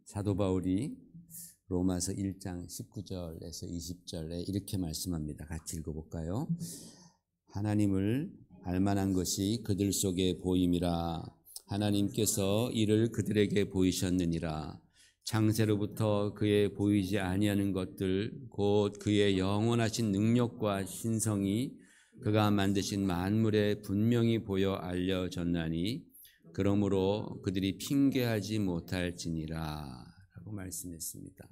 사도 바울이 로마서 1장 19절에서 20절에 이렇게 말씀합니다. 같이 읽어볼까요? 하나님을 알만한 것이 그들 속에 보임이라. 하나님께서 이를 그들에게 보이셨느니라. 창세로부터 그의 보이지 아니하는 것들 곧 그의 영원하신 능력과 신성이 그가 만드신 만물에 분명히 보여 알려졌나니 그러므로 그들이 핑계하지 못할지니라 라고 말씀했습니다.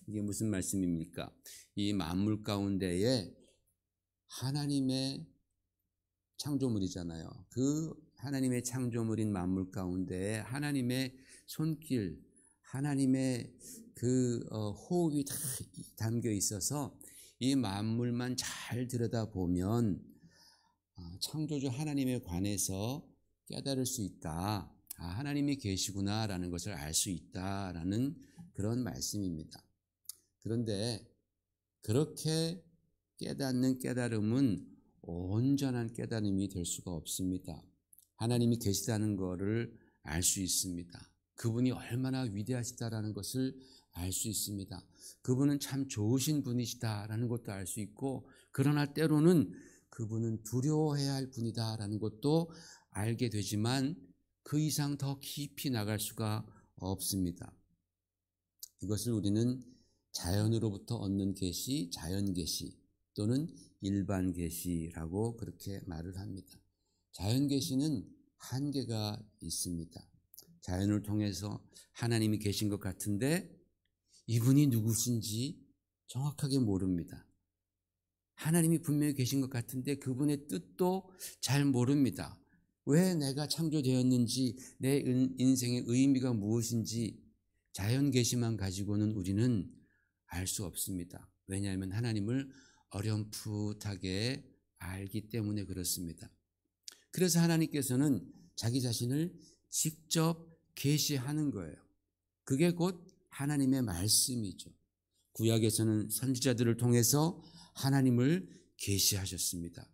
이게 무슨 말씀입니까? 이 만물 가운데에 하나님의 창조물이잖아요. 그 하나님의 창조물인 만물 가운데에 하나님의 손길, 하나님의 그 호흡이 다 담겨 있어서 이 만물만 잘 들여다보면 창조주 하나님에 관해서 깨달을 수 있다. 하나님이 계시구나라는 것을 알 수 있다라는 그런 말씀입니다. 그런데 그렇게 깨닫는 깨달음은 온전한 깨달음이 될 수가 없습니다. 하나님이 계시다는 것을 알 수 있습니다. 그분이 얼마나 위대하시다라는 것을 알 수 있습니다. 그분은 참 좋으신 분이시다라는 것도 알 수 있고, 그러나 때로는 그분은 두려워해야 할 분이다라는 것도 알게 되지만 그 이상 더 깊이 나갈 수가 없습니다. 이것을 우리는 자연으로부터 얻는 계시, 자연 계시 또는 일반 계시라고 그렇게 말을 합니다. 자연 계시는 한계가 있습니다. 자연을 통해서 하나님이 계신 것 같은데 이분이 누구신지 정확하게 모릅니다. 하나님이 분명히 계신 것 같은데 그분의 뜻도 잘 모릅니다. 왜 내가 창조되었는지, 내 인생의 의미가 무엇인지 자연 계시만 가지고는 우리는 알 수 없습니다. 왜냐하면 하나님을 어렴풋하게 알기 때문에 그렇습니다. 그래서 하나님께서는 자기 자신을 직접 계시하는 거예요. 그게 곧 하나님의 말씀이죠. 구약에서는 선지자들을 통해서 하나님을 계시하셨습니다.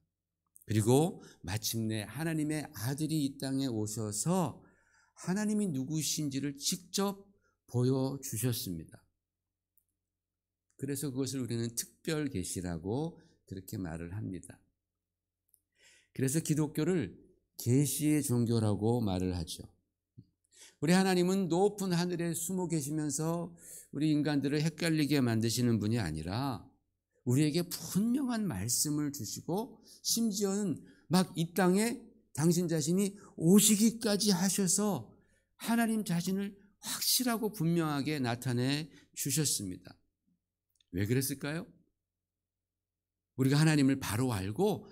그리고 마침내 하나님의 아들이 이 땅에 오셔서 하나님이 누구신지를 직접 보여주셨습니다. 그래서 그것을 우리는 특별 계시라고 그렇게 말을 합니다. 그래서 기독교를 계시의 종교라고 말을 하죠. 우리 하나님은 높은 하늘에 숨어 계시면서 우리 인간들을 헷갈리게 만드시는 분이 아니라 우리에게 분명한 말씀을 주시고 심지어는 막 이 땅에 당신 자신이 오시기까지 하셔서 하나님 자신을 확실하고 분명하게 나타내 주셨습니다. 왜 그랬을까요? 우리가 하나님을 바로 알고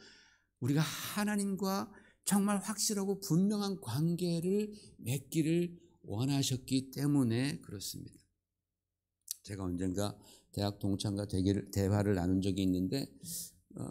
우리가 하나님과 정말 확실하고 분명한 관계를 맺기를 원하셨기 때문에 그렇습니다. 제가 언젠가 대학 동창과 대화를 나눈 적이 있는데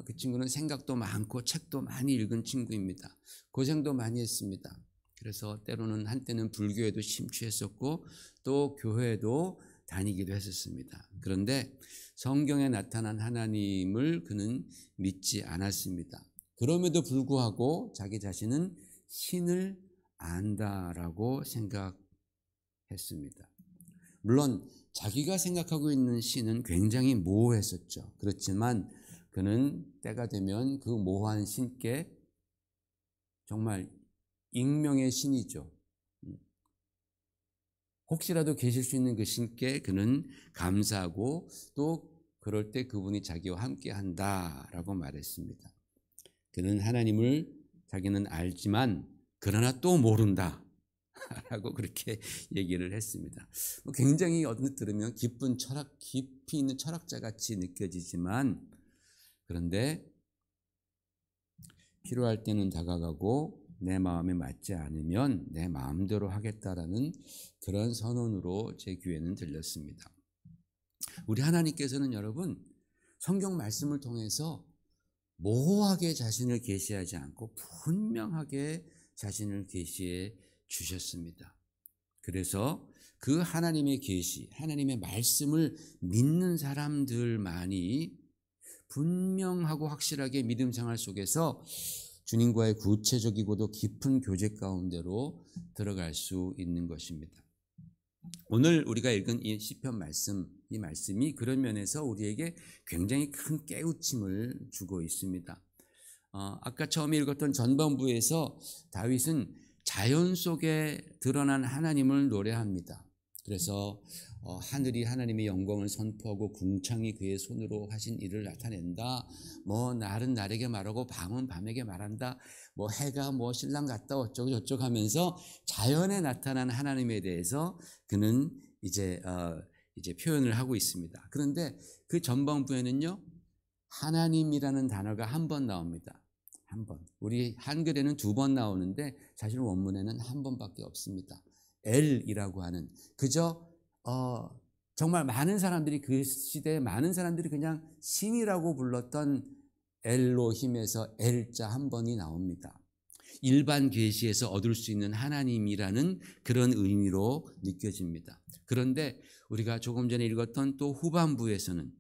그 친구는 생각도 많고 책도 많이 읽은 친구입니다. 고생도 많이 했습니다. 그래서 때로는 한때는 불교에도 심취했었고 또 교회도 다니기도 했었습니다. 그런데 성경에 나타난 하나님을 그는 믿지 않았습니다. 그럼에도 불구하고 자기 자신은 신을 안다라고 생각했습니다. 물론 자기가 생각하고 있는 신은 굉장히 모호했었죠. 그렇지만 그는 때가 되면 그 모호한 신께 정말 익명의 신이죠. 혹시라도 계실 수 있는 그 신께 그는 감사하고 또 그럴 때 그분이 자기와 함께 한다라고 말했습니다. 그는 하나님을 자기는 알지만 그러나 또 모른다 라고 그렇게 얘기를 했습니다. 굉장히 언뜻 들으면 깊이 있는 철학자 같이 느껴지지만 그런데 필요할 때는 다가가고 내 마음에 맞지 않으면 내 마음대로 하겠다라는 그런 선언으로 제 귀에는 들렸습니다. 우리 하나님께서는 여러분 성경 말씀을 통해서 모호하게 자신을 계시하지 않고 분명하게 자신을 계시해 주셨습니다. 그래서 그 하나님의 계시, 하나님의 말씀을 믿는 사람들만이 분명하고 확실하게 믿음 생활 속에서 주님과의 구체적이고도 깊은 교제 가운데로 들어갈 수 있는 것입니다. 오늘 우리가 읽은 이 시편 말씀, 이 말씀이 그런 면에서 우리에게 굉장히 큰 깨우침을 주고 있습니다. 아까 처음에 읽었던 전반부에서 다윗은 자연 속에 드러난 하나님을 노래합니다. 그래서 하늘이 하나님의 영광을 선포하고 궁창이 그의 손으로 하신 일을 나타낸다. 날은 날에게 말하고 밤은 밤에게 말한다. 해가 신랑 같다 어쩌고 저쩌고 하면서 자연에 나타난 하나님에 대해서 그는 이제 표현을 하고 있습니다. 그런데 그 전반부에는요, 하나님이라는 단어가 한 번 나옵니다. 한 번. 우리 한글에는 2번 나오는데 사실 원문에는 한 번밖에 없습니다. 엘이라고 하는, 그저 정말 많은 사람들이, 그 시대에 많은 사람들이 그냥 신이라고 불렀던 엘로힘에서 엘자 한 번이 나옵니다. 일반 계시에서 얻을 수 있는 하나님이라는 그런 의미로 느껴집니다. 그런데 우리가 조금 전에 읽었던 또 후반부에서는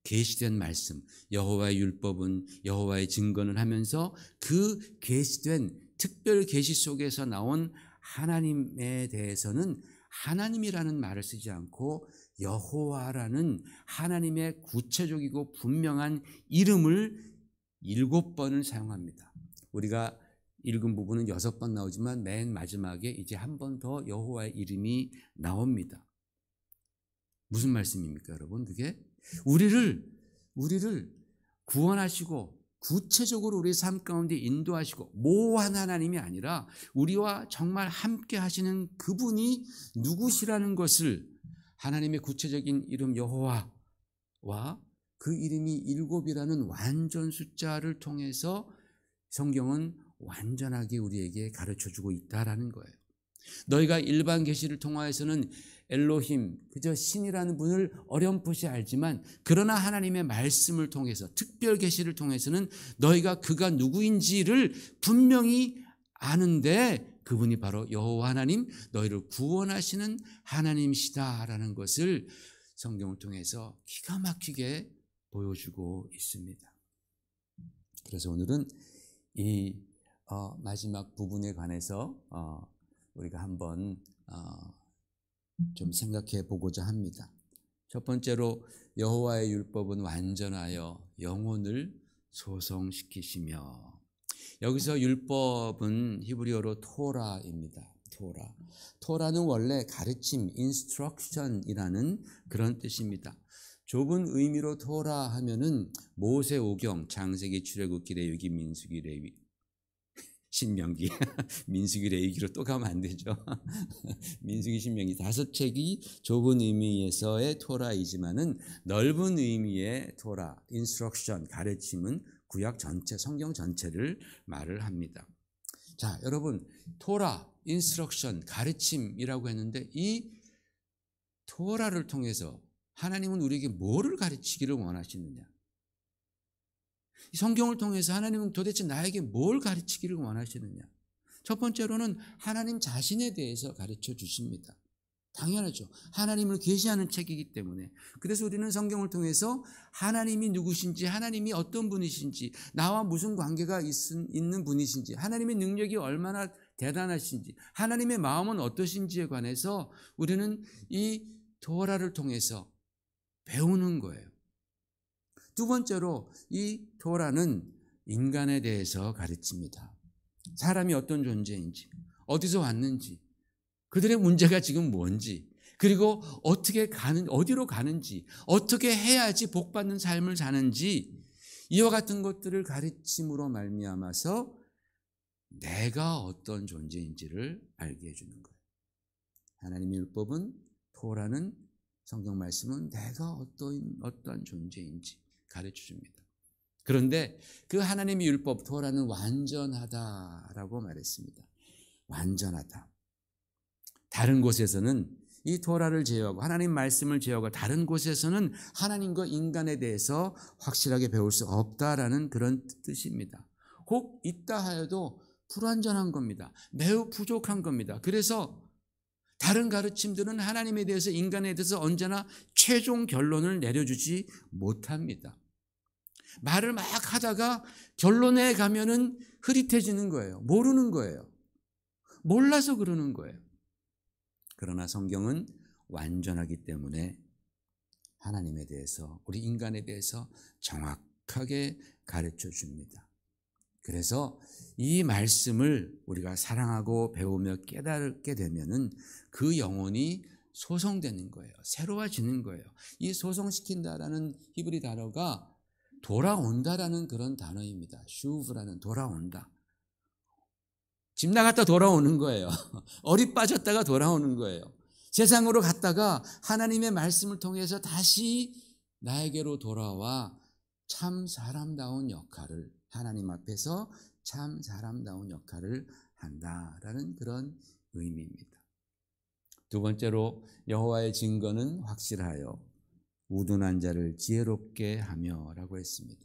계시된 말씀, 여호와의 율법은 여호와의 증거는 하면서 그 계시된 특별 계시 속에서 나온 하나님에 대해서는 하나님이라는 말을 쓰지 않고 여호와라는 하나님의 구체적이고 분명한 이름을 7번을 사용합니다. 우리가 읽은 부분은 6번 나오지만 맨 마지막에 이제 한 번 더 여호와의 이름이 나옵니다. 무슨 말씀입니까, 여러분? 그게 우리를 구원하시고 구체적으로 우리 삶 가운데 인도하시고 모호한 하나님이 아니라 우리와 정말 함께 하시는 그분이 누구시라는 것을, 하나님의 구체적인 이름 여호와와 그 이름이 7이라는 완전 숫자를 통해서 성경은 완전하게 우리에게 가르쳐주고 있다라는 거예요. 너희가 일반 계시를 통하여서는 엘로힘, 그저 신이라는 분을 어렴풋이 알지만, 그러나 하나님의 말씀을 통해서, 특별 계시를 통해서는 너희가 그가 누구인지를 분명히 아는데 그분이 바로 여호와 하나님, 너희를 구원하시는 하나님이시다라는 것을 성경을 통해서 기가 막히게 보여주고 있습니다. 그래서 오늘은 이 마지막 부분에 관해서 우리가 한번 좀 생각해 보고자 합니다. 첫 번째로, 여호와의 율법은 완전하여 영혼을 소성시키시며. 여기서 율법은 히브리어로 토라입니다. 토라는 원래 가르침, instruction이라는 그런 뜻입니다. 좁은 의미로 토라 하면은 모세오경, 창세기, 출애굽기, 레위기, 민수기, 레위, 신명기, 민수기, 레위기로 또 가면 안 되죠. 민수기, 신명기 5책이 좁은 의미에서의 토라이지만은 넓은 의미의 토라, 인스트럭션, 가르침은 구약 전체, 성경 전체를 말을 합니다. 자, 여러분, 토라, 인스트럭션, 가르침이라고 했는데 이 토라를 통해서 하나님은 우리에게 뭐를 가르치기를 원하시느냐? 이 성경을 통해서 하나님은 도대체 나에게 뭘 가르치기를 원하시느냐? 첫 번째로는 하나님 자신에 대해서 가르쳐 주십니다. 당연하죠. 하나님을 계시하는 책이기 때문에. 그래서 우리는 성경을 통해서 하나님이 누구신지, 하나님이 어떤 분이신지, 나와 무슨 관계가 있는 분이신지, 하나님의 능력이 얼마나 대단하신지, 하나님의 마음은 어떠신지에 관해서 우리는 이 토라를 통해서 배우는 거예요. 두 번째로, 이 토라는 인간에 대해서 가르칩니다. 사람이 어떤 존재인지, 어디서 왔는지, 그들의 문제가 지금 뭔지, 그리고 어디로 가는지, 어떻게 해야지 복받는 삶을 사는지, 이와 같은 것들을 가르침으로 말미암아서 내가 어떤 존재인지를 알게 해주는 거예요. 하나님의 율법은, 토라는, 성경 말씀은 내가 어떠한 존재인지 가르쳐줍니다. 그런데 그 하나님의 율법, 토라는 완전하다라고 말했습니다. 완전하다. 다른 곳에서는 이 토라를 제어하고 하나님 말씀을 제어하고 다른 곳에서는 하나님과 인간에 대해서 확실하게 배울 수 없다라는 그런 뜻입니다. 혹 있다 하여도 불완전한 겁니다. 매우 부족한 겁니다. 그래서 다른 가르침들은 하나님에 대해서, 인간에 대해서 언제나 최종 결론을 내려주지 못합니다. 말을 막 하다가 결론에 가면은 흐릿해지는 거예요. 모르는 거예요. 몰라서 그러는 거예요. 그러나 성경은 완전하기 때문에 하나님에 대해서, 우리 인간에 대해서 정확하게 가르쳐 줍니다. 그래서 이 말씀을 우리가 사랑하고 배우며 깨닫게 되면은 그 영혼이 소성되는 거예요. 새로워지는 거예요. 이 소성시킨다라는 히브리 단어가 돌아온다라는 그런 단어입니다. 슈브라는 돌아온다. 집 나갔다 돌아오는 거예요. 어리 빠졌다가 돌아오는 거예요. 세상으로 갔다가 하나님의 말씀을 통해서 다시 나에게로 돌아와 참 사람다운 역할을, 하나님 앞에서 참 사람다운 역할을 한다라는 그런 의미입니다. 두 번째로 여호와의 증거는 확실하여 우둔한 자를 지혜롭게 하며 라고 했습니다.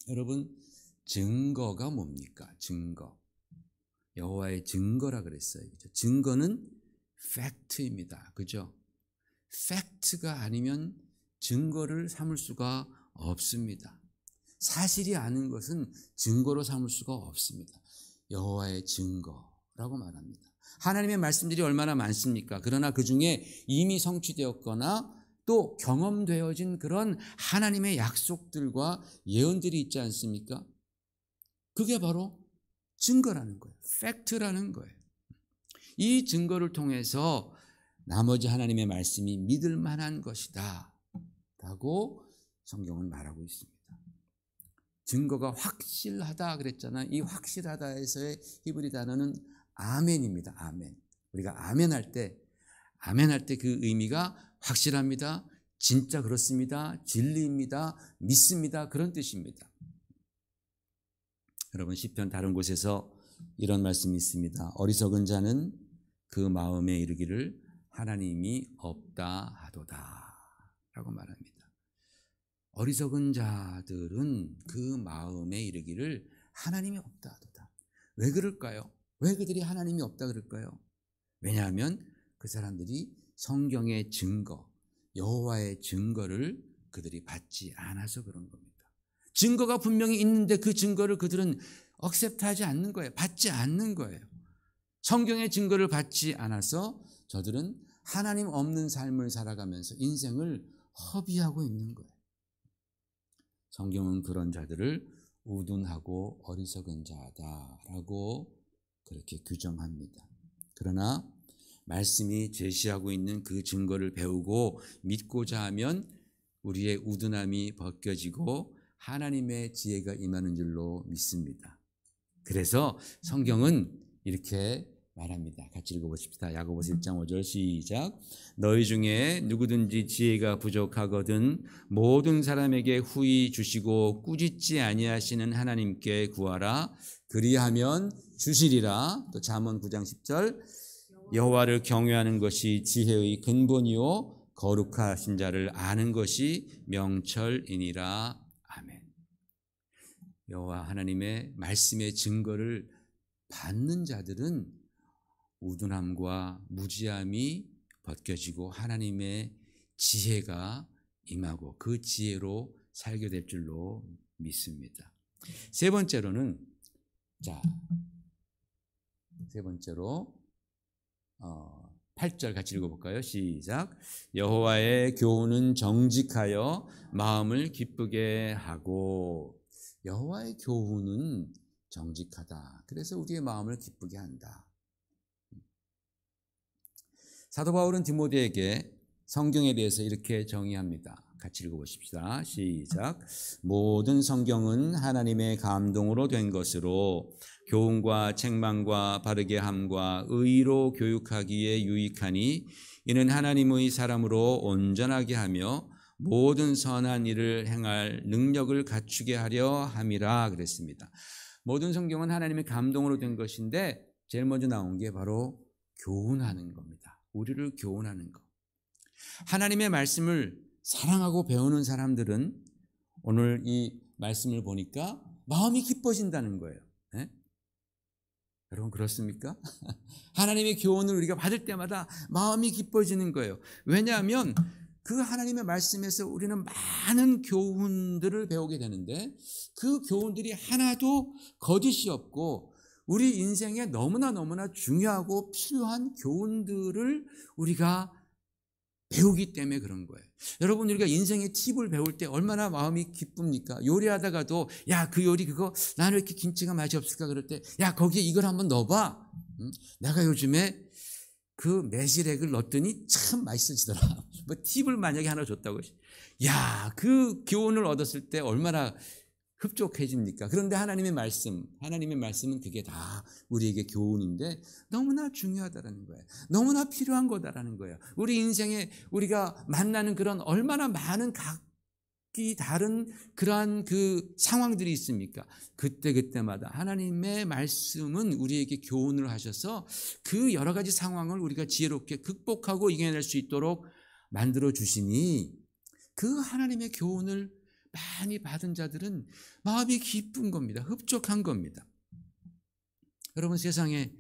여러분, 증거가 뭡니까? 증거. 여호와의 증거라 그랬어요. 그죠? 증거는 팩트입니다. 그죠? 팩트가 아니면 증거를 삼을 수가 없습니다. 사실이 아닌 것은 증거로 삼을 수가 없습니다. 여호와의 증거라고 말합니다. 하나님의 말씀들이 얼마나 많습니까? 그러나 그 중에 이미 성취되었거나 또 경험되어진 그런 하나님의 약속들과 예언들이 있지 않습니까? 그게 바로 증거라는 거예요. 팩트라는 거예요. 이 증거를 통해서 나머지 하나님의 말씀이 믿을 만한 것이다 라고 성경은 말하고 있습니다. 증거가 확실하다 그랬잖아요. 이 확실하다에서의 히브리 단어는 아멘입니다. 아멘. 우리가 아멘할 때 그 의미가 확실합니다. 진짜 그렇습니다. 진리입니다. 믿습니다. 그런 뜻입니다. 여러분, 시편 다른 곳에서 이런 말씀이 있습니다. 어리석은 자는 그 마음에 이르기를 하나님이 없다 하도다 라고 말합니다. 어리석은 자들은 그 마음에 이르기를 하나님이 없다 하도다. 왜 그럴까요? 왜 그들이 하나님이 없다 그럴까요? 왜냐하면 그 사람들이 성경의 증거, 여호와의 증거를 그들이 받지 않아서 그런 겁니다. 증거가 분명히 있는데 그 증거를 그들은 억셉트하지 않는 거예요. 받지 않는 거예요. 성경의 증거를 받지 않아서 저들은 하나님 없는 삶을 살아가면서 인생을 허비하고 있는 거예요. 성경은 그런 자들을 우둔하고 어리석은 자다라고 그렇게 규정합니다. 그러나 말씀이 제시하고 있는 그 증거를 배우고 믿고자 하면 우리의 우둔함이 벗겨지고 하나님의 지혜가 임하는 줄로 믿습니다. 그래서 성경은 이렇게 말합니다. 같이 읽어보십시다. 야고보서 1장 5절 시작. 너희 중에 누구든지 지혜가 부족하거든 모든 사람에게 후히 주시고 꾸짖지 아니하시는 하나님께 구하라. 그리하면 주시리라. 또 잠언 9장 10절 여호와를 경외하는 것이 지혜의 근본이요 거룩하신 자를 아는 것이 명철이니라. 아멘. 여호와 하나님의 말씀의 증거를 받는 자들은 우둔함과 무지함이 벗겨지고 하나님의 지혜가 임하고 그 지혜로 살게 될 줄로 믿습니다. 세 번째로 8절 같이 읽어볼까요? 시작. 여호와의 교훈은 정직하여 마음을 기쁘게 하고. 여호와의 교훈은 정직하다. 그래서 우리의 마음을 기쁘게 한다. 사도 바울은 디모데에게 성경에 대해서 이렇게 정의합니다. 같이 읽어보십시다. 시작. 모든 성경은 하나님의 감동으로 된 것으로 교훈과 책망과 바르게 함과 의로 교육하기에 유익하니 이는 하나님의 사람으로 온전하게 하며 모든 선한 일을 행할 능력을 갖추게 하려 함이라 그랬습니다. 모든 성경은 하나님의 감동으로 된 것인데 제일 먼저 나온 게 바로 교훈하는 겁니다. 우리를 교훈하는 것. 하나님의 말씀을 사랑하고 배우는 사람들은 오늘 이 말씀을 보니까 마음이 기뻐진다는 거예요. 네? 여러분 그렇습니까? 하나님의 교훈을 우리가 받을 때마다 마음이 기뻐지는 거예요. 왜냐하면 그 하나님의 말씀에서 우리는 많은 교훈들을 배우게 되는데 그 교훈들이 하나도 거짓이 없고 우리 인생에 너무나 중요하고 필요한 교훈들을 우리가 배우기 때문에 그런 거예요. 여러분, 우리가 인생의 팁을 배울 때 얼마나 마음이 기쁩니까? 요리하다가도 야, 그 요리 그거 나는 왜 이렇게 김치가 맛이 없을까 그럴 때 야, 거기에 이걸 한번 넣어봐. 내가 요즘에 그 매실액을 넣었더니 참 맛있어지더라. 뭐 팁을 만약에 하나 줬다고. 야, 그 교훈을 얻었을 때 얼마나 흡족해집니까? 그런데 하나님의 말씀은 그게 다 우리에게 교훈인데 너무나 중요하다라는 거예요. 너무나 필요한 거다라는 거예요. 우리 인생에 우리가 만나는 그런 얼마나 많은 각기 다른 그러한 그 상황들이 있습니까? 그때마다 하나님의 말씀은 우리에게 교훈을 하셔서 그 여러 가지 상황을 우리가 지혜롭게 극복하고 이겨낼 수 있도록 만들어 주시니 그 하나님의 교훈을 많이 받은 자들은 마음이 기쁜 겁니다. 흡족한 겁니다. 여러분, 세상에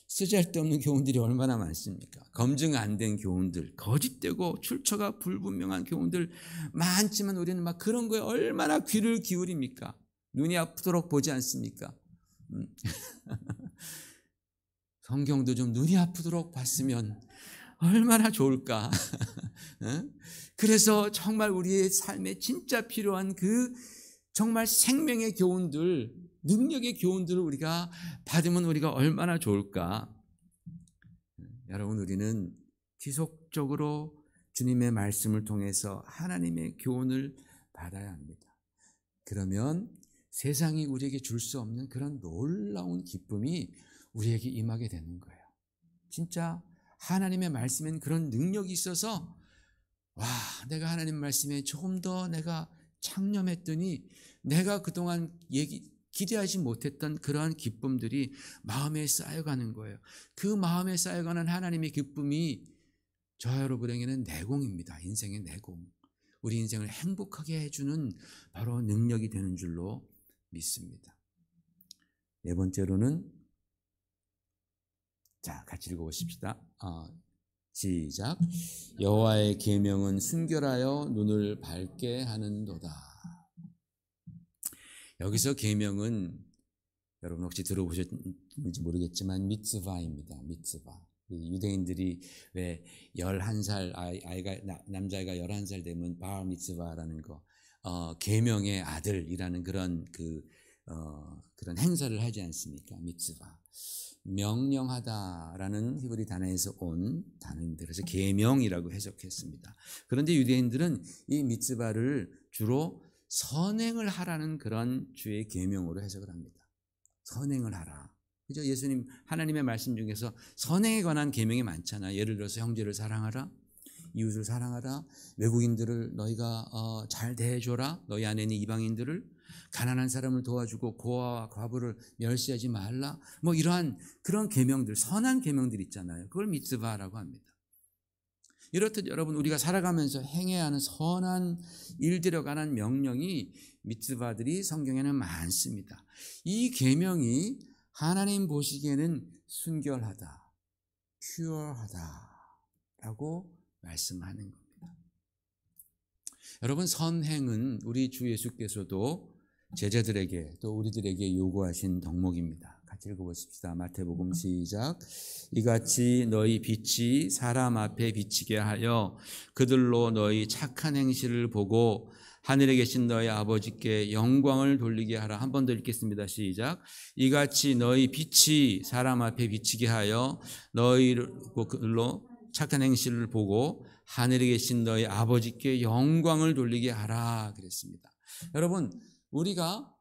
쓰잘데없는 교훈들이 얼마나 많습니까? 검증 안 된 교훈들, 거짓되고 출처가 불분명한 교훈들 많지만 우리는 막 그런 거에 얼마나 귀를 기울입니까? 눈이 아프도록 보지 않습니까? 성경도 좀 눈이 아프도록 봤으면 얼마나 좋을까? 그래서 정말 우리의 삶에 진짜 필요한 그 정말 생명의 교훈들, 능력의 교훈들을 우리가 받으면 우리가 얼마나 좋을까? 여러분, 우리는 지속적으로 주님의 말씀을 통해서 하나님의 교훈을 받아야 합니다. 그러면 세상이 우리에게 줄 수 없는 그런 놀라운 기쁨이 우리에게 임하게 되는 거예요. 진짜 하나님의 말씀엔 그런 능력이 있어서 와, 내가 하나님 말씀에 조금 더 내가 창념했더니 내가 그동안 기대하지 못했던 그러한 기쁨들이 마음에 쌓여가는 거예요. 그 마음에 쌓여가는 하나님의 기쁨이 저 여러분에게는 내공입니다. 인생의 내공. 우리 인생을 행복하게 해주는 바로 능력이 되는 줄로 믿습니다. 네 번째로는 자, 같이 읽어보십시다. 시작. 여호와의 계명은 순결하여 눈을 밝게 하는도다. 여기서 계명은 여러분 혹시 들어보셨는지 모르겠지만 미츠바입니다. 미츠바. 유대인들이 왜 11살 남자아이가 11살 되면 발 미츠바라는 거, 계명의 아들이라는 그런 그런 행사를 하지 않습니까? 미츠바. 명령하다라는 히브리 단어에서 온 단어입니다. 그래서 계명이라고 해석했습니다. 그런데 유대인들은 이 미츠바를 주로 선행을 하라는 그런 주의 계명으로 해석을 합니다. 선행을 하라. 그죠? 예수님 하나님의 말씀 중에서 선행에 관한 계명이 많잖아요. 예를 들어서 형제를 사랑하라, 이웃을 사랑하라, 외국인들을 너희가 잘 대해줘라, 너희 안에 있는 이방인들을, 가난한 사람을 도와주고 고아와 과부를 멸시하지 말라, 뭐 이러한 그런 계명들, 선한 계명들 있잖아요. 그걸 미츠바라고 합니다. 이렇듯 여러분, 우리가 살아가면서 행해야 하는 선한 일들에 관한 명령이 미츠바들이 성경에는 많습니다. 이 계명이 하나님 보시기에는 순결하다, 퓨어하다라고 말씀하는 겁니다. 여러분, 선행은 우리 주 예수께서도 제자들에게 또 우리들에게 요구하신 덕목입니다. 같이 읽어보십시다. 마태복음 시작. 이같이 너희 빛이 사람 앞에 비치게 하여 그들로 너희 착한 행실을 보고 하늘에 계신 너희 아버지께 영광을 돌리게 하라. 한 번 더 읽겠습니다. 시작. 이같이 너희 빛이 사람 앞에 비치게 하여 너희로 착한 행실을 보고 하늘에 계신 너희 아버지께 영광을 돌리게 하라 그랬습니다. 여러분, 우리가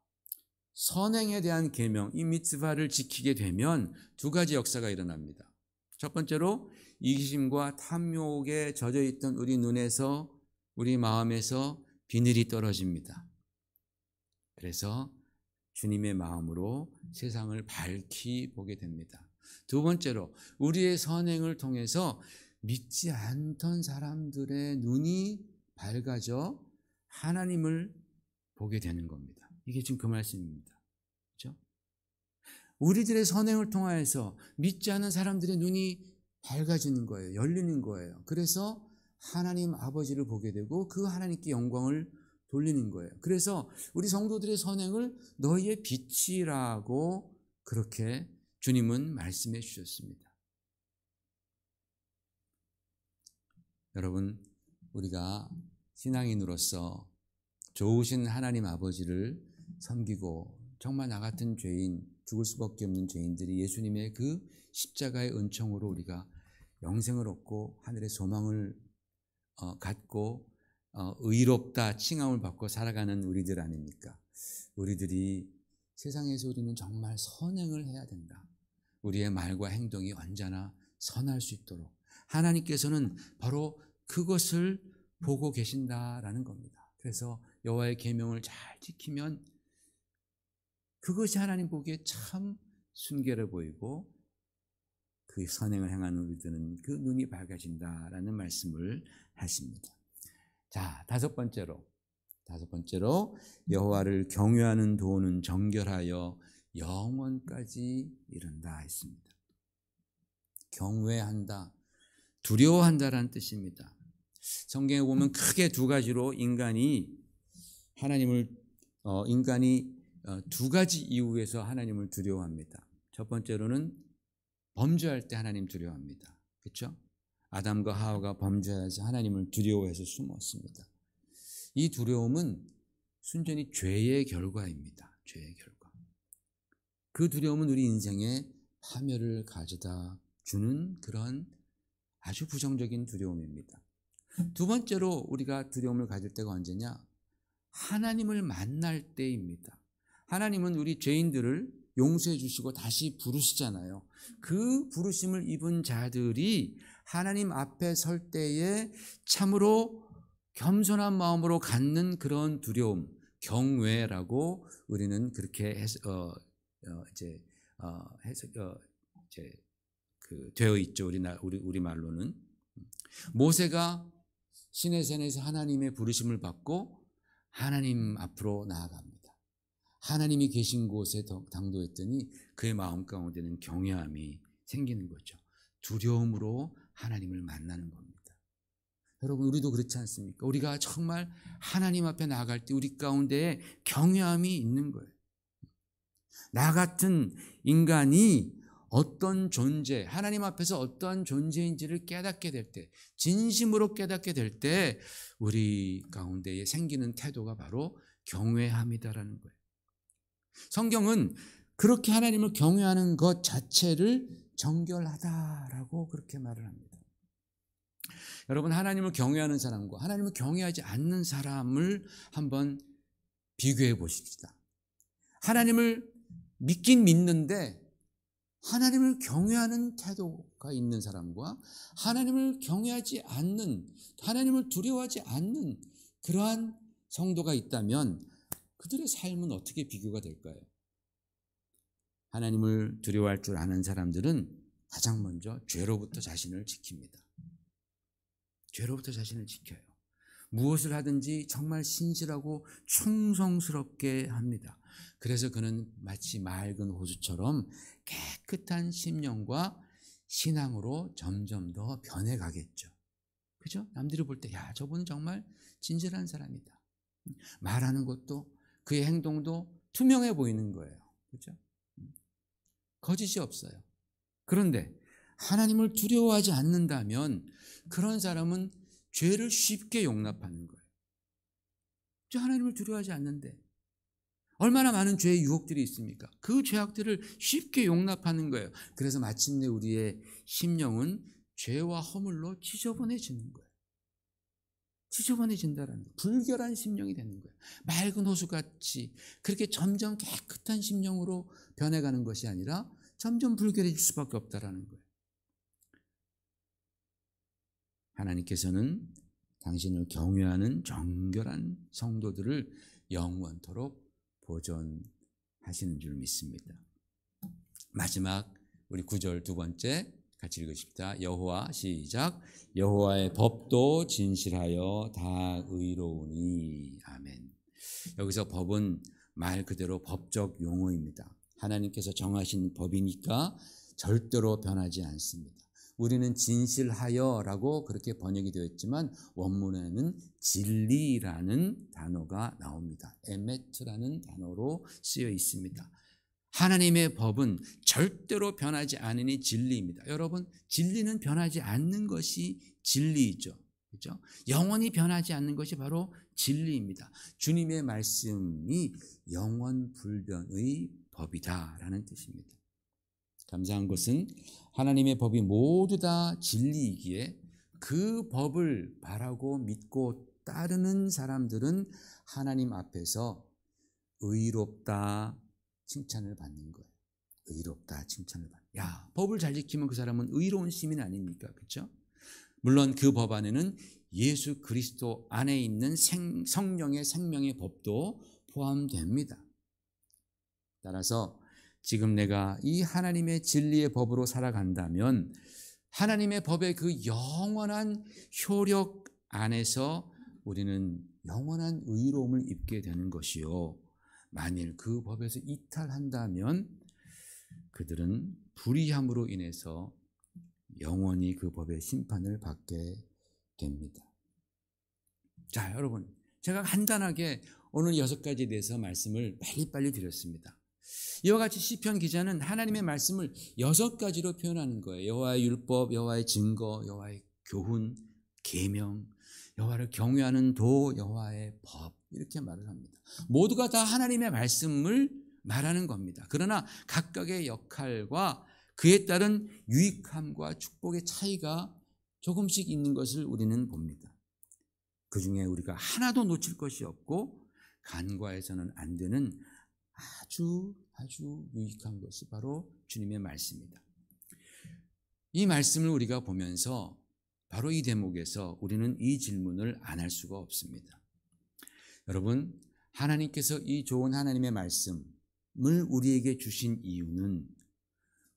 선행에 대한 계명, 이 미츠바를 지키게 되면 두 가지 역사가 일어납니다. 첫 번째로 이기심과 탐욕에 젖어 있던 우리 눈에서, 우리 마음에서 비늘이 떨어집니다. 그래서 주님의 마음으로 세상을 밝히 보게 됩니다. 두 번째로 우리의 선행을 통해서 믿지 않던 사람들의 눈이 밝아져 하나님을 보게 되는 겁니다. 이게 지금 그 말씀입니다. 그렇죠? 우리들의 선행을 통하여서 믿지 않는 사람들의 눈이 밝아지는 거예요. 열리는 거예요. 그래서 하나님 아버지를 보게 되고 그 하나님께 영광을 돌리는 거예요. 그래서 우리 성도들의 선행을 너희의 빛이라고 그렇게 주님은 말씀해 주셨습니다. 여러분, 우리가 신앙인으로서 좋으신 하나님 아버지를 섬기고 정말 나 같은 죄인, 죽을 수밖에 없는 죄인들이 예수님의 그 십자가의 은총으로 우리가 영생을 얻고 하늘의 소망을 갖고 의롭다 칭함을 받고 살아가는 우리들 아닙니까? 우리들이 세상에서 우리는 정말 선행을 해야 된다. 우리의 말과 행동이 언제나 선할 수 있도록 하나님께서는 바로 그것을 보고 계신다라는 겁니다. 그래서 여호와의 계명을 잘 지키면 그것이 하나님 보기에 참 순결해 보이고 그 선행을 행하는 우리들은 그 눈이 밝아진다라는 말씀을 하십니다. 자, 다섯 번째로 여호와를 경외하는 도는 정결하여 영원까지 이른다 했습니다. 경외한다, 두려워한다라는 뜻입니다. 성경에 보면 크게 두 가지로 인간이 두 가지 이유에서 하나님을 두려워합니다. 첫 번째로는 범죄할 때 하나님 두려워합니다. 그렇죠? 아담과 하와가 범죄해서 하나님을 두려워해서 숨었습니다. 이 두려움은 순전히 죄의 결과입니다. 죄의 결과. 그 두려움은 우리 인생에 파멸을 가져다 주는 그런 아주 부정적인 두려움입니다. 두 번째로 우리가 두려움을 가질 때가 언제냐? 하나님을 만날 때입니다. 하나님은 우리 죄인들을 용서해 주시고 다시 부르시잖아요. 그 부르심을 입은 자들이 하나님 앞에 설 때에 참으로 겸손한 마음으로 갖는 그런 두려움, 경외라고 우리는 그렇게 되어 있죠. 우리 말로는 모세가 시내산에서 하나님의 부르심을 받고 하나님 앞으로 나아갑니다. 하나님이 계신 곳에 당도했더니 그의 마음 가운데는 경외함이 생기는 거죠. 두려움으로 하나님을 만나는 겁니다. 여러분, 우리도 그렇지 않습니까? 우리가 정말 하나님 앞에 나아갈 때 우리 가운데에 경외함이 있는 거예요. 나 같은 인간이 어떤 존재, 하나님 앞에서 어떠한 존재인지를 깨닫게 될 때, 진심으로 깨닫게 될 때 우리 가운데에 생기는 태도가 바로 경외함이다라는 거예요. 성경은 그렇게 하나님을 경외하는 것 자체를 정결하다라고 그렇게 말을 합니다. 여러분, 하나님을 경외하는 사람과 하나님을 경외하지 않는 사람을 한번 비교해 보십시다. 하나님을 믿긴 믿는데 하나님을 경외하는 태도가 있는 사람과 하나님을 경외하지 않는, 하나님을 두려워하지 않는 그러한 성도가 있다면 그들의 삶은 어떻게 비교가 될까요? 하나님을 두려워할 줄 아는 사람들은 가장 먼저 죄로부터 자신을 지킵니다. 죄로부터 자신을 지켜요. 무엇을 하든지 정말 신실하고 충성스럽게 합니다. 그래서 그는 마치 맑은 호수처럼 깨끗한 심령과 신앙으로 점점 더 변해가겠죠. 그죠? 남들이 볼 때, 야, 저분은 정말 진실한 사람이다. 말하는 것도 그의 행동도 투명해 보이는 거예요. 그죠? 거짓이 없어요. 그런데 하나님을 두려워하지 않는다면 그런 사람은 죄를 쉽게 용납하는 거예요. 저 하나님을 두려워하지 않는데 얼마나 많은 죄의 유혹들이 있습니까? 그 죄악들을 쉽게 용납하는 거예요. 그래서 마침내 우리의 심령은 죄와 허물로 지저분해지는 거예요. 지저분해진다라는 거예요. 불결한 심령이 되는 거예요. 맑은 호수같이 그렇게 점점 깨끗한 심령으로 변해가는 것이 아니라 점점 불결해질 수밖에 없다라는 거예요. 하나님께서는 당신을 경외하는 정결한 성도들을 영원토록 보존하시는 줄 믿습니다. 마지막 우리 9절 두 번째 같이 읽으십시다. 여호와, 시작. 여호와의 법도 진실하여 다 의로우니. 아멘. 여기서 법은 말 그대로 법적 용어입니다. 하나님께서 정하신 법이니까 절대로 변하지 않습니다. 우리는 진실하여라고 그렇게 번역이 되어 있지만 원문에는 진리라는 단어가 나옵니다. 에메트라는 단어로 쓰여 있습니다. 하나님의 법은 절대로 변하지 않으니 진리입니다. 여러분, 진리는 변하지 않는 것이 진리이죠. 그렇죠? 영원히 변하지 않는 것이 바로 진리입니다. 주님의 말씀이 영원 불변의 법이다라는 뜻입니다. 감사한 것은 하나님의 법이 모두 다 진리이기에 그 법을 바라고 믿고 따르는 사람들은 하나님 앞에서 의롭다 칭찬을 받는 거예요. 의롭다 칭찬을 받는. 야, 법을 잘 지키면 그 사람은 의로운 시민 아닙니까? 그렇죠? 물론 그 법 안에는 예수 그리스도 안에 있는 성령의 생명의 법도 포함됩니다. 따라서 지금 내가 이 하나님의 진리의 법으로 살아간다면 하나님의 법의 그 영원한 효력 안에서 우리는 영원한 의로움을 입게 되는 것이요. 만일 그 법에서 이탈한다면 그들은 불의함으로 인해서 영원히 그 법의 심판을 받게 됩니다. 자, 여러분, 제가 간단하게 오늘 6가지에 대해서 말씀을 빨리빨리 드렸습니다. 이와 같이 시편 기자는 하나님의 말씀을 6가지로 표현하는 거예요. 여호와의 율법, 여호와의 증거, 여호와의 교훈, 계명, 여호와를 경외하는 도, 여호와의 법, 이렇게 말을 합니다. 모두가 다 하나님의 말씀을 말하는 겁니다. 그러나 각각의 역할과 그에 따른 유익함과 축복의 차이가 조금씩 있는 것을 우리는 봅니다. 그 중에 우리가 하나도 놓칠 것이 없고 간과해서는 안 되는 아주 유익한 것이 바로 주님의 말씀입니다. 이 말씀을 우리가 보면서 바로 이 대목에서 우리는 이 질문을 안 할 수가 없습니다. 여러분, 하나님께서 이 좋은 하나님의 말씀을 우리에게 주신 이유는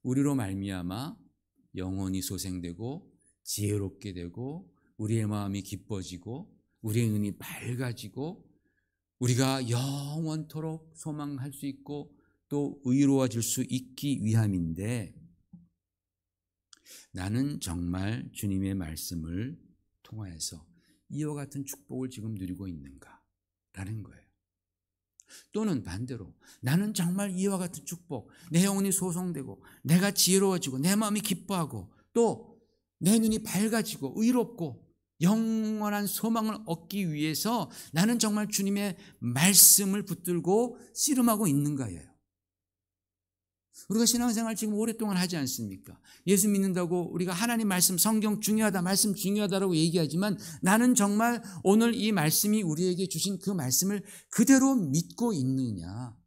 우리로 말미암아 영혼이 소생되고 지혜롭게 되고 우리의 마음이 기뻐지고 우리의 눈이 밝아지고 우리가 영원토록 소망할 수 있고 또 의로워질 수 있기 위함인데, 나는 정말 주님의 말씀을 통하여서 이와 같은 축복을 지금 누리고 있는가? 라는 거예요. 또는 반대로 나는 정말 이와 같은 축복, 내 영혼이 소성되고 내가 지혜로워지고 내 마음이 기뻐하고 또 내 눈이 밝아지고 의롭고 영원한 소망을 얻기 위해서 나는 정말 주님의 말씀을 붙들고 씨름하고 있는가예요. 우리가 신앙생활 지금 오랫동안 하지 않습니까? 예수 믿는다고 우리가 하나님 말씀, 성경 중요하다, 말씀 중요하다라고 얘기하지만 나는 정말 오늘 이 말씀이 우리에게 주신 그 말씀을 그대로 믿고 있느냐?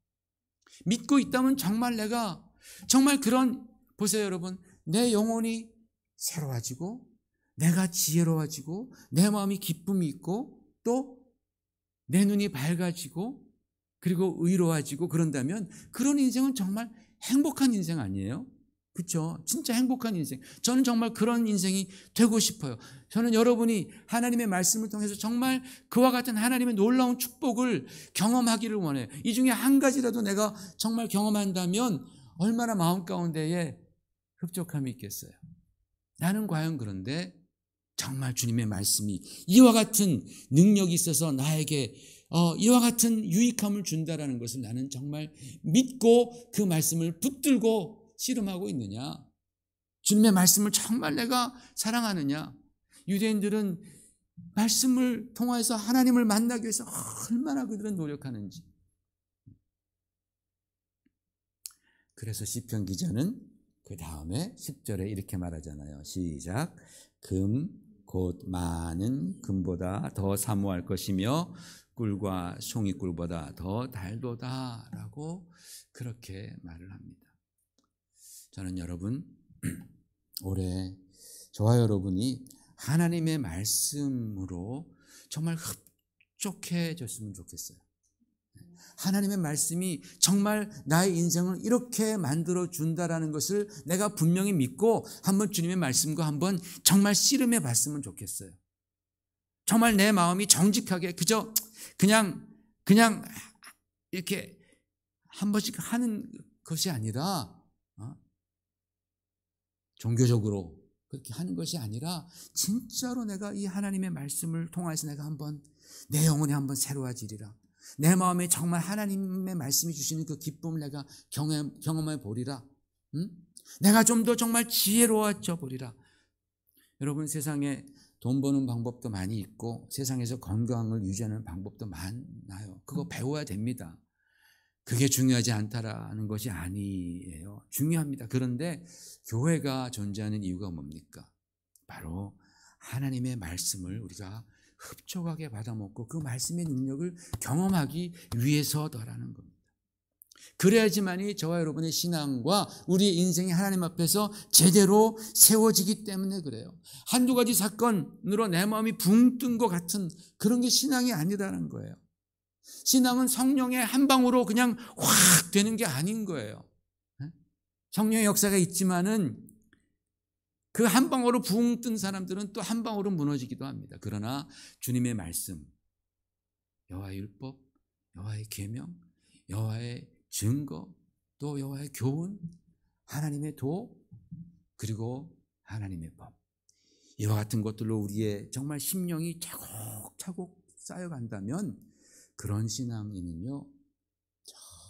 믿고 있다면 정말 내가 정말 그런, 보세요 여러분, 내 영혼이 새로워지고 내가 지혜로워지고 내 마음이 기쁨이 있고 또 내 눈이 밝아지고 그리고 의로워지고 그런다면 그런 인생은 정말 행복한 인생 아니에요? 그렇죠? 진짜 행복한 인생. 저는 정말 그런 인생이 되고 싶어요. 저는 여러분이 하나님의 말씀을 통해서 정말 그와 같은 하나님의 놀라운 축복을 경험하기를 원해요. 이 중에 한 가지라도 내가 정말 경험한다면 얼마나 마음 가운데에 흡족함이 있겠어요. 나는 과연 그런데 정말 주님의 말씀이 이와 같은 능력이 있어서 나에게 이와 같은 유익함을 준다라는 것을 나는 정말 믿고 그 말씀을 붙들고 씨름하고 있느냐? 주님의 말씀을 정말 내가 사랑하느냐? 유대인들은 말씀을 통해서 하나님을 만나기 위해서 얼마나 그들은 노력하는지. 그래서 시편 기자는 그 다음에 10절에 이렇게 말하잖아요. 시작. 금, 곧 많은 금보다 더 사모할 것이며 꿀과 송이꿀보다 더 달도다 라고 그렇게 말을 합니다. 저는 여러분, 올해 저와 여러분이 하나님의 말씀으로 정말 흡족해졌으면 좋겠어요. 하나님의 말씀이 정말 나의 인생을 이렇게 만들어준다라는 것을 내가 분명히 믿고 한번 주님의 말씀과 한번 정말 씨름해 봤으면 좋겠어요. 정말 내 마음이 정직하게 그냥 이렇게 한 번씩 하는 것이 아니라 종교적으로 그렇게 하는 것이 아니라 진짜로 내가 이 하나님의 말씀을 통해서 내가 한번 내 영혼이 한번 새로워지리라. 내 마음에 정말 하나님의 말씀이 주시는 그 기쁨을 내가 경험해 보리라. 내가 좀 더 정말 지혜로워져 보리라. 여러분, 세상에 돈 버는 방법도 많이 있고 세상에서 건강을 유지하는 방법도 많아요. 그거 배워야 됩니다. 그게 중요하지 않다라는 것이 아니에요. 중요합니다. 그런데 교회가 존재하는 이유가 뭡니까? 바로 하나님의 말씀을 우리가 흡족하게 받아먹고 그 말씀의 능력을 경험하기 위해서더라는 겁니다. 그래야지만이 저와 여러분의 신앙과 우리의 인생이 하나님 앞에서 제대로 세워지기 때문에 그래요. 한두 가지 사건으로 내 마음이 붕 뜬 것 같은 그런 게 신앙이 아니라는 거예요. 신앙은 성령의 한 방으로 그냥 확 되는 게 아닌 거예요. 성령의 역사가 있지만은 그 한 방으로 붕 뜬 사람들은 또 한 방으로 무너지기도 합니다. 그러나 주님의 말씀, 여호와의 율법, 여호와의 계명, 여호와의 증거, 또 여호와의 교훈, 하나님의 도, 그리고 하나님의 법, 이와 같은 것들로 우리의 정말 심령이 차곡차곡 쌓여간다면 그런 신앙인은요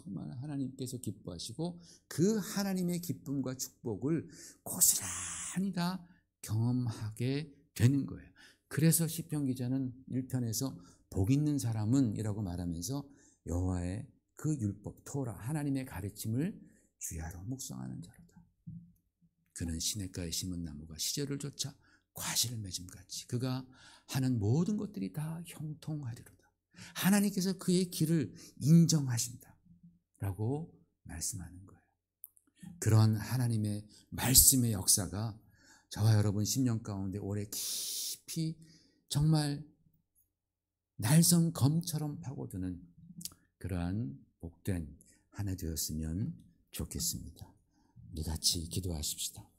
정말 하나님께서 기뻐하시고 그 하나님의 기쁨과 축복을 고스란히 다 경험하게 되는 거예요. 그래서 시편 기자는 1편에서 복 있는 사람은 이라고 말하면서 여호와의 그 율법, 토라, 하나님의 가르침을 주야로 묵상하는 자로다. 그는 시냇가에 심은 나무가 시절을 쫓아 과실을 맺음같이 그가 하는 모든 것들이 다 형통하리로다. 하나님께서 그의 길을 인정하신다 라고 말씀하는 거예요. 그런 하나님의 말씀의 역사가 저와 여러분 심령 가운데 오래 깊이 정말 날성 검처럼 파고드는 그러한 복된 한 해 되었으면 좋겠습니다. 우리 같이 기도하십시다.